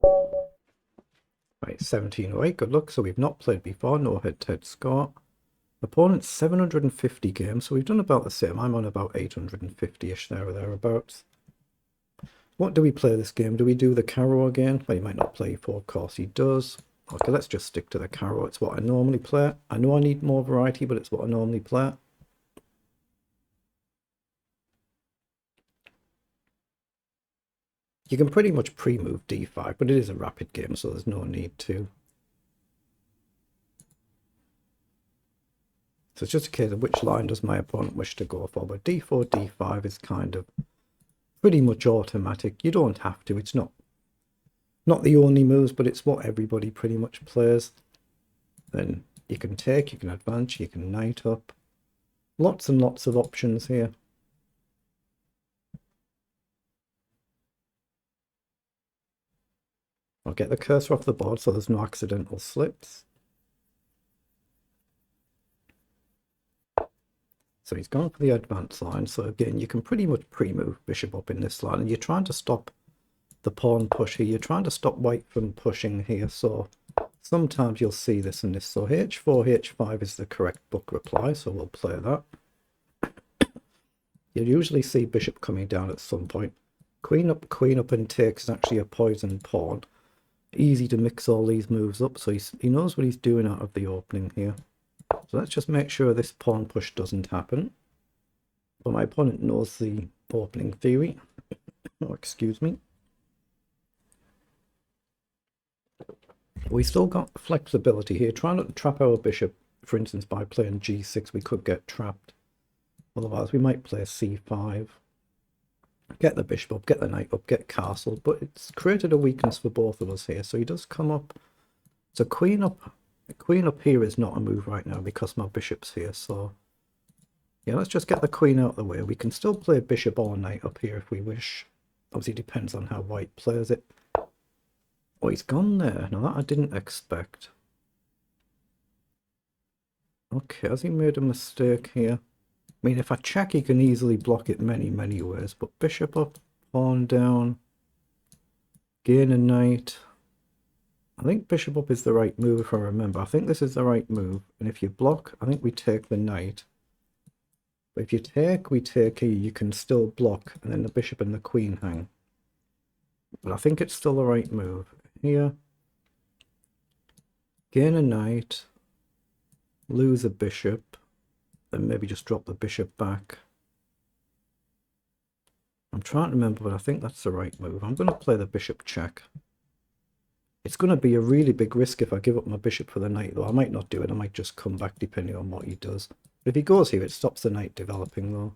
Right, 1708, good luck. So we've not played before, no head-to-head score. Opponent's 750 games, so we've done about the same. I'm on about 850-ish there or thereabouts. What do we play this game? Do we do the Caro again? Well, he might not play for, of course he does. Okay, let's just stick to the Caro. It's what I normally play. I know I need more variety, but it's what I normally play. You can pretty much pre-move d5, but it is a rapid game, so there's no need to. So it's just a case of which line does my opponent wish to go for. But d4, d5 is kind of pretty much automatic. You don't have to. It's not the only moves, but it's what everybody pretty much plays. Then you can take, you can advance, you can knight up. Lots and lots of options here. I'll get the cursor off the board so there's no accidental slips. So he's gone for the advance line. So again, you can pretty much pre-move bishop up in this line, and you're trying to stop the pawn push here. You're trying to stop white from pushing here. So sometimes you'll see this and this. So h4, h5 is the correct book reply. So we'll play that. You'll usually see bishop coming down at some point. Queen up and takes is actually a poisoned pawn. Easy to mix all these moves up. So he knows what he's doing out of the opening here. So let's just make sure this pawn push doesn't happen. But my opponent knows the opening theory. Oh, excuse me. We still got flexibility here. Try not to trap our bishop. For instance, by playing g6, we could get trapped. Otherwise, we might play c5. Get the bishop up, get the knight up, get castle. But it's created a weakness for both of us here. So he does come up. So queen up here is not a move right now because my bishop's here. So yeah, let's just get the queen out of the way. We can still play bishop or knight up here if we wish. Obviously, it depends on how white plays it. Oh, he's gone there. Now that I didn't expect. Okay, has he made a mistake here? I mean, if I check, he can easily block it many ways. But bishop up, pawn down, gain a knight. I think bishop up is the right move if I remember. I think this is the right move. And if you block, I think we take the knight. But if you take, we take here, you can still block. And then the bishop and the queen hang. But I think it's still the right move. Here. Gain a knight. Lose a bishop. Then maybe just drop the bishop back. I'm trying to remember, but I think that's the right move. I'm going to play the bishop check. It's going to be a really big risk if I give up my bishop for the knight, though. I might not do it. I might just come back depending on what he does. But if he goes here, it stops the knight developing, though.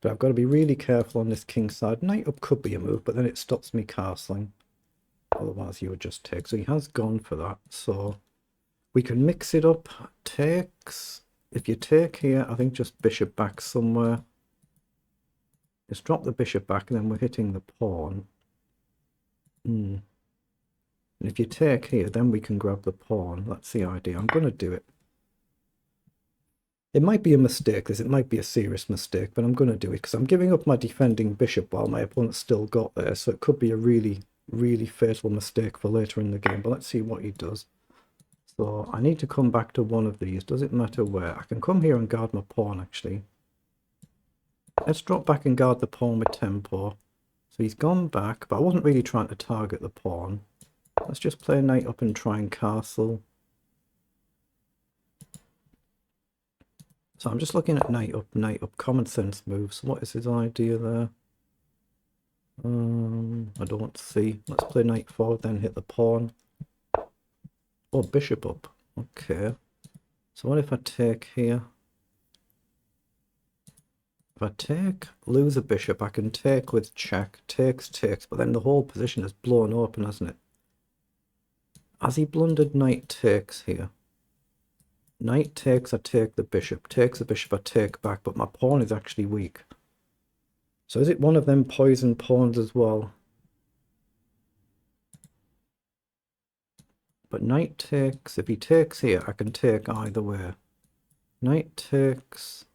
But I've got to be really careful on this king side. Knight up could be a move, but then it stops me castling. Otherwise, you would just take. So he has gone for that. So we can mix it up. Takes. If you take here, I think just bishop back somewhere. Just drop the bishop back, and then we're hitting the pawn. And if you take here, then we can grab the pawn. That's the idea. I'm going to do it. It might be a mistake, it might be a serious mistake, but I'm going to do it because I'm giving up my defending bishop while my opponent's still got there. So it could be a really fatal mistake for later in the game. But let's see what he does. So I need to come back to one of these. Does it matter where? I can come here and guard my pawn, actually. Let's drop back and guard the pawn with tempo. So he's gone back, but I wasn't really trying to target the pawn. Let's just play knight up and try and castle. So I'm just looking at knight up, common sense moves. What is his idea there? I don't see. Let's play knight forward, then hit the pawn. Oh, bishop up. Okay. So what if I take here? If I take, lose a bishop, I can take with check. Takes, but then the whole position is blown open, hasn't it? Has he blundered knight takes here? Knight takes, I take the bishop. Takes the bishop, I take back, but my pawn is actually weak. So is it one of them poison pawns as well? But knight takes, if he takes here, I can take either way. Knight takes.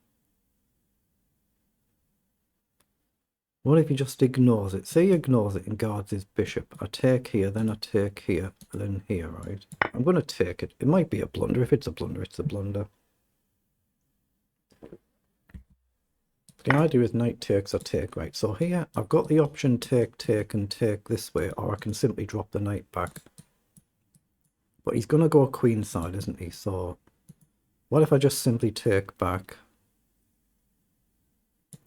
What if he just ignores it? Say he ignores it and guards his bishop. I take here, then I take here, and then here, right? I'm going to take it. It might be a blunder. If it's a blunder, it's a blunder. The idea is knight takes or take, right? So here, I've got the option take, take, and take this way, or I can simply drop the knight back. But he's going to go queenside, isn't he? So what if I just simply take back?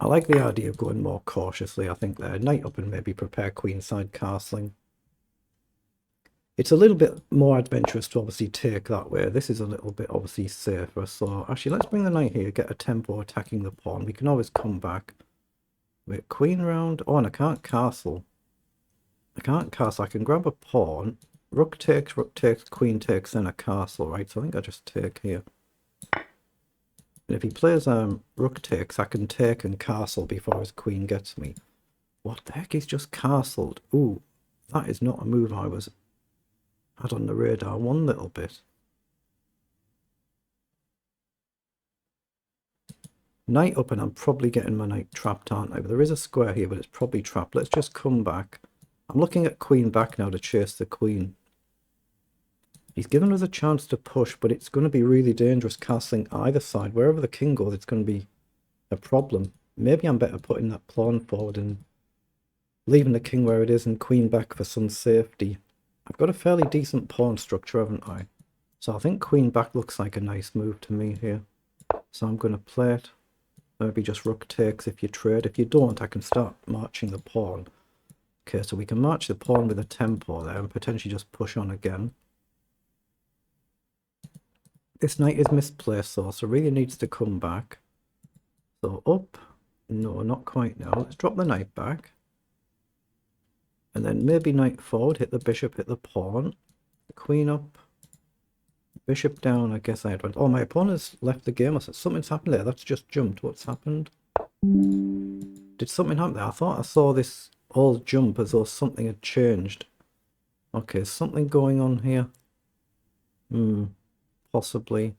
I like the idea of going more cautiously, I think there. Knight up and maybe prepare queenside castling. It's a little bit more adventurous to obviously take that way. This is a little bit obviously safer. So actually, let's bring the knight here, get a tempo attacking the pawn. We can always come back. Wait, queen round. Oh, and I can't castle. I can't castle. I can grab a pawn. Rook takes, queen takes, then a castle, right? So I think I just take here. And if he plays rook takes, I can take and castle before his queen gets me. What the heck? He's just castled. Ooh, that is not a move I had on the radar one little bit. Knight up, and I'm probably getting my knight trapped, aren't I? But there is a square here, but it's probably trapped. Let's just come back. I'm looking at queen back now to chase the queen. He's given us a chance to push, but it's going to be really dangerous castling either side. Wherever the king goes, it's going to be a problem. Maybe I'm better putting that pawn forward and leaving the king where it is and queen back for some safety. I've got a fairly decent pawn structure, haven't I? So I think queen back looks like a nice move to me here. So I'm going to play it. Maybe just rook takes if you trade. If you don't, I can start marching the pawn. Okay, so we can march the pawn with a tempo there and potentially just push on again. This knight is misplaced though, so really needs to come back. So up. No, not quite now. Let's drop the knight back. And then maybe knight forward, hit the bishop, hit the pawn. The queen up. Bishop down, I guess I had went. Oh, my opponent's left the game. I said something's happened there. That's just jumped. What's happened? Did something happen there? I thought I saw this all jump as though something had changed. Okay, something going on here. Possibly.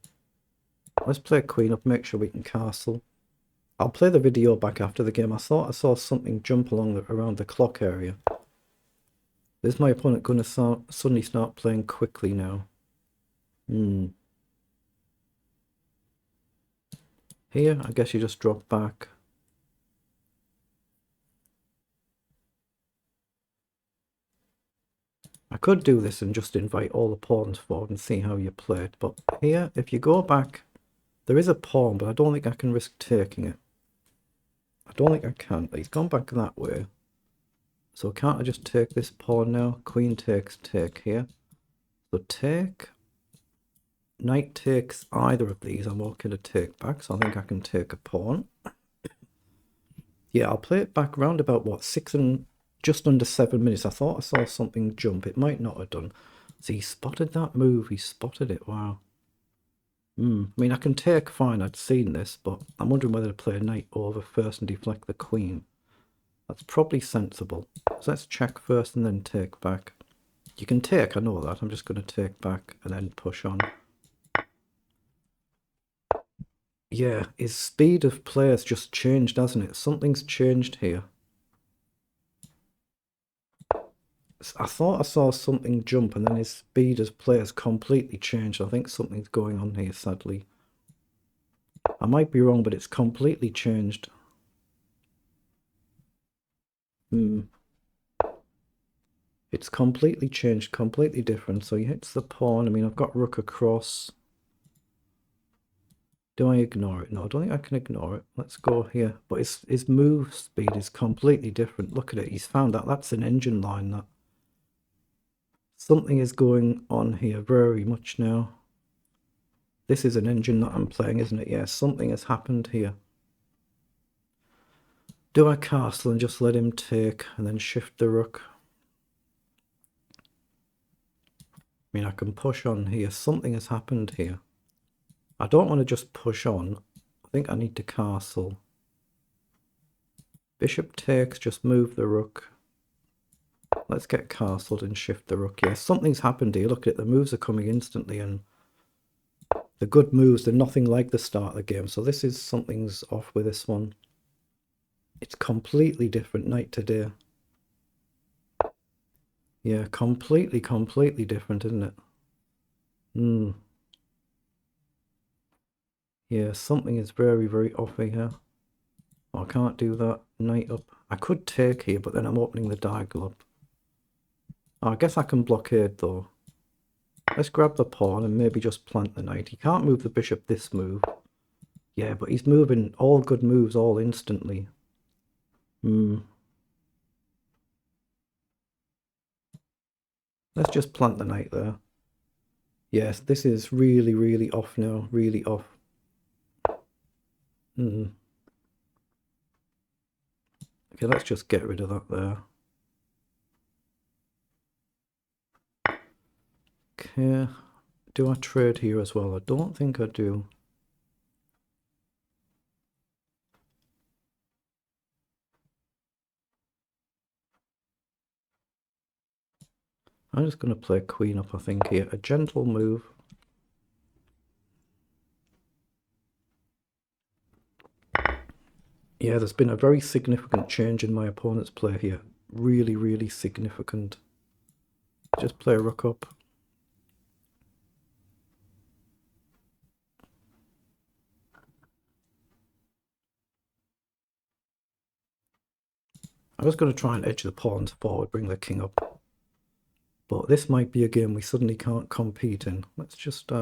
Let's play queen up, make sure we can castle. I'll play the video back after the game. I thought I saw something jump around the clock area. Is my opponent going to suddenly start playing quickly now? Here, I guess you just drop back. I could do this and just invite all the pawns forward and see how you play it. But here, if you go back, there is a pawn, but I don't think I can risk taking it. I don't think I can. He's gone back that way. So can't I just take this pawn now? Queen takes, take here. So take. Knight takes either of these. I'm okay to take back, so I think I can take a pawn. Yeah, I'll play it back round about, what, just under 7 minutes. I thought I saw something jump. It might not have done. So he spotted that move. He spotted it. Wow. I mean, I can take fine. I'd seen this, but I'm wondering whether to play a knight over first and deflect the queen. That's probably sensible. So let's check first and then take back. You can take, I know that. I'm just going to take back and then push on. Yeah, his speed of play has just changed, hasn't it? Something's changed here. I thought I saw something jump and then his speed as play has completely changed. I think something's going on here, sadly. I might be wrong, but it's completely changed. It's completely changed, completely different. So he hits the pawn. I mean, I've got rook across. Do I ignore it? No, I don't think I can ignore it. Let's go here. But his move speed is completely different. Look at it. He's found that. That's an engine line. That something is going on here very much now. This is an engine that I'm playing, isn't it? Yeah, something has happened here. Do I castle and just let him take and then shift the rook? I mean, I can push on here. Something has happened here. I don't want to just push on. I think I need to castle. Bishop takes, just move the rook. Let's get castled and shift the rook. Yeah, something's happened here. Look at it. The moves are coming instantly, and the good moves, they're nothing like the start of the game. So this is something's off with this one. It's completely different night to day. Yeah, completely different, isn't it? Hmm. Yeah, something is very off here. Oh, I can't do that. Knight up. I could take here, but then I'm opening the diagonal up. Oh, I guess I can blockade though. Let's grab the pawn and maybe just plant the knight. He can't move the bishop this move. Yeah, but he's moving all good moves all instantly. Hmm. Let's just plant the knight there. Yes, this is really off now. Really off. Hmm. Okay, let's just get rid of that there. Okay. Do I trade here as well? I don't think I do. I'm just going to play queen up, I think, here. A gentle move. Yeah, there's been a very significant change in my opponent's play here. Really significant. Just play rook up. I was going to try and edge the pawns forward, bring the king up. But this might be a game we suddenly can't compete in. Let's just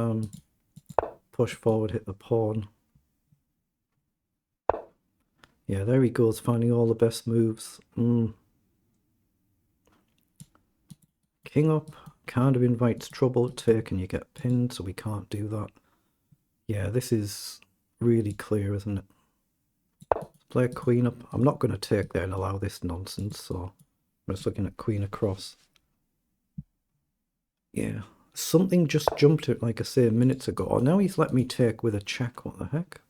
push forward, hit the pawn. Yeah, there he goes, finding all the best moves. King up kind of invites trouble. Take and you get pinned, so we can't do that. Yeah, this is really clear, isn't it? Let's play queen up. I'm not going to take there and allow this nonsense, so I'm just looking at queen across. Yeah, something just jumped it, like I say, minutes ago. Oh, now he's let me take with a check. What the heck?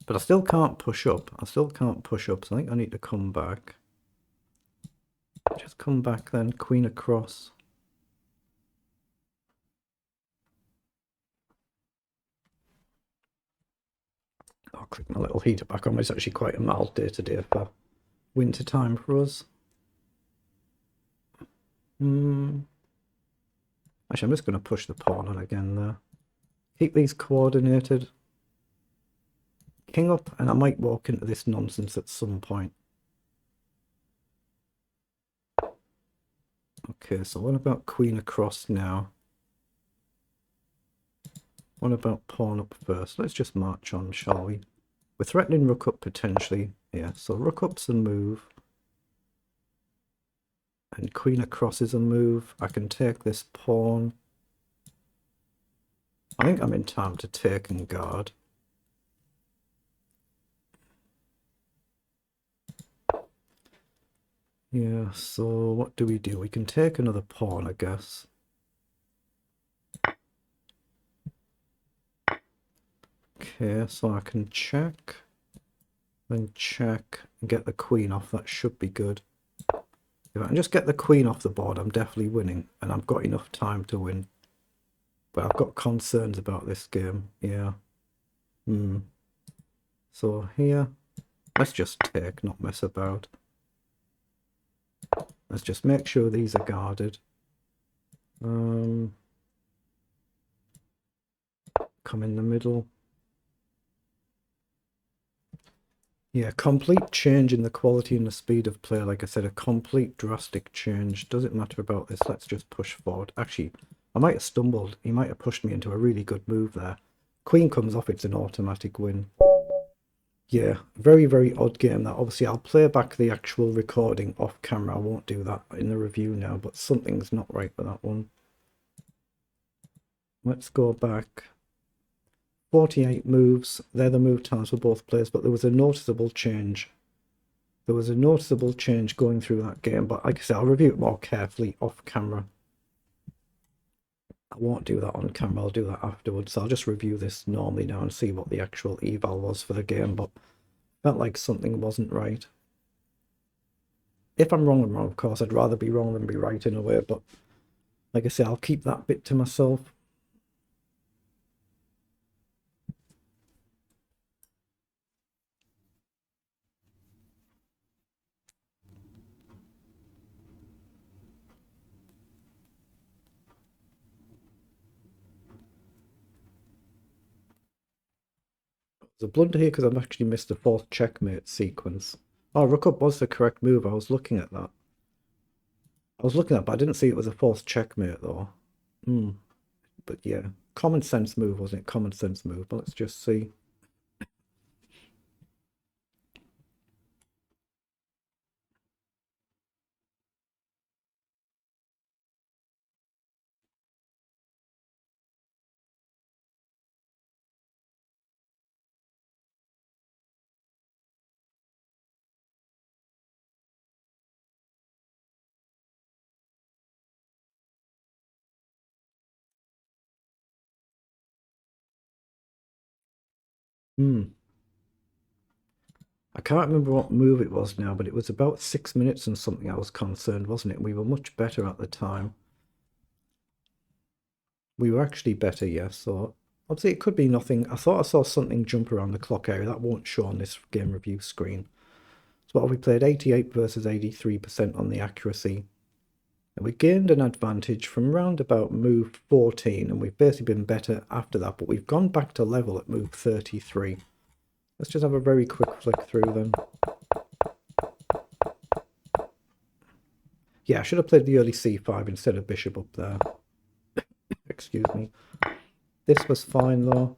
But I still can't push up. So I think I need to come back. Just come back then. Queen across. I'll click my little heater back on. It's actually quite a mild day today for winter time for us. Actually, I'm just going to push the pawn on again there. Keep these coordinated. King up, and I might walk into this nonsense at some point. Okay, so what about queen across now? What about pawn up first? Let's just march on, shall we? We're threatening rook up potentially. Yeah, so rook up's a move. And queen across is a move. I can take this pawn. I think I'm in time to take and guard. Yeah, so what do? We can take another pawn, I guess. Okay, so I can check. Then check and get the queen off. That should be good. If I can just get the queen off the board, I'm definitely winning. And I've got enough time to win. But I've got concerns about this game. Yeah. So here, let's just take, not mess about. Let's just make sure these are guarded. Come in the middle. Yeah, complete change in the quality and the speed of play. Like I said, a complete drastic change. Doesn't matter about this. Let's just push forward. Actually, I might have stumbled. He might have pushed me into a really good move there. Queen comes off, it's an automatic win. Yeah, very odd game that. Obviously, I'll play back the actual recording off camera. I won't do that in the review now, but something's not right with that one. Let's go back. 48 moves. They're the move times for both players, but there was a noticeable change. There was a noticeable change going through that game, but like I said, I'll review it more carefully off camera. I won't do that on camera, I'll do that afterwards. So I'll just review this normally now and see what the actual eval was for the game, but felt like something wasn't right. If I'm wrong, I'm wrong, of course. I'd rather be wrong than be right in a way, but like I say, I'll keep that bit to myself. There's a blunder here because I've actually missed the fourth checkmate sequence. Oh, rook up was the correct move. I was looking at that. But I didn't see it was a fourth checkmate though. But yeah, common sense move, wasn't it? Common sense move. But let's just see. I can't remember what move it was now, but it was about 6 minutes and something I was concerned, wasn't it? We were much better at the time. We were actually better, yes. So obviously it could be nothing. I thought I saw something jump around the clock area. That won't show on this game review screen. So what have we played? 88 versus 83% on the accuracy. And we gained an advantage from round about move 14, and we've basically been better after that, but we've gone back to level at move 33. Let's just have a very quick flick through then. Yeah, I should have played the early c5 instead of bishop up there. Excuse me. This was fine though.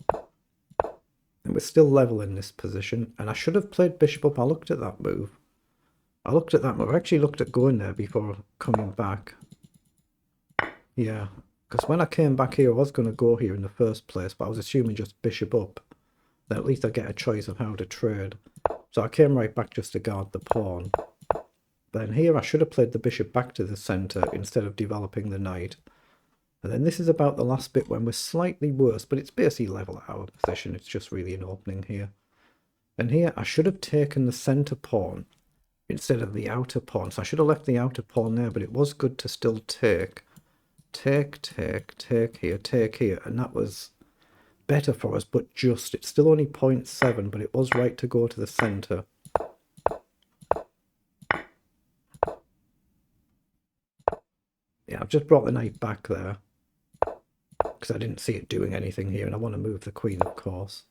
And we're still level in this position. And I should have played bishop up. I looked at that move. I actually looked at going there before coming back. Yeah, because when I came back here, I was going to go here in the first place, but I was assuming just bishop up. Then at least I get a choice of how to trade. So I came right back just to guard the pawn. Then here I should have played the bishop back to the centre instead of developing the knight. And then this is about the last bit when we're slightly worse, but it's basically level at our position. It's just really an opening here. And here I should have taken the centre pawn instead of the outer pawn. So I should have left the outer pawn there, but it was good to still take here. And that was better for us, but just, it's still only 0.7, but it was right to go to the centre. Yeah, I've just brought the knight back there because I didn't see it doing anything here, and I want to move the queen, of course.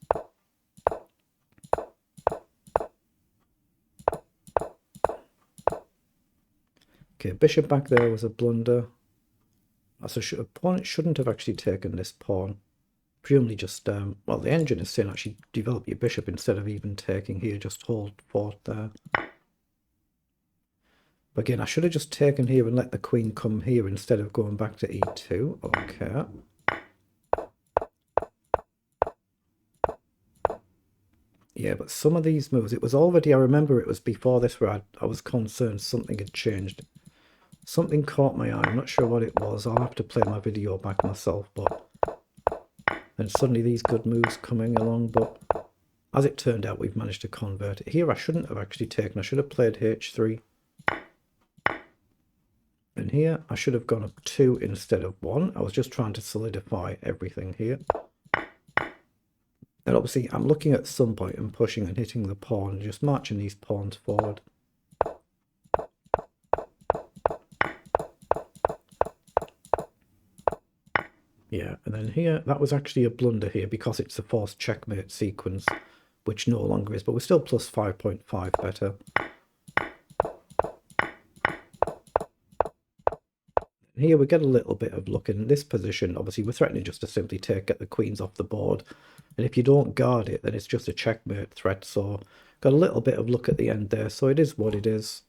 Okay, bishop back there was a blunder. So opponent shouldn't have actually taken this pawn. Presumably just, well, the engine is saying actually develop your bishop instead of even taking here, just hold fort there. But again, I should have just taken here and let the queen come here instead of going back to e2. Okay. Yeah, but some of these moves, it was already, I remember it was before this where I was concerned something had changed. Something caught my eye. I'm not sure what it was. I'll have to play my video back myself, but then suddenly these good moves coming along, but as it turned out, we've managed to convert it. Here I shouldn't have actually taken. I should have played h3. And here I should have gone up 2 instead of 1. I was just trying to solidify everything here. And obviously I'm looking at some point and pushing and hitting the pawn, just marching these pawns forward. Yeah, and then here, that was actually a blunder here because it's a forced checkmate sequence, which no longer is, but we're still plus 5.5 better. Here we get a little bit of luck in this position. Obviously, we're threatening just to simply get the queens off the board. And if you don't guard it, then it's just a checkmate threat. So got a little bit of luck at the end there. So it is what it is.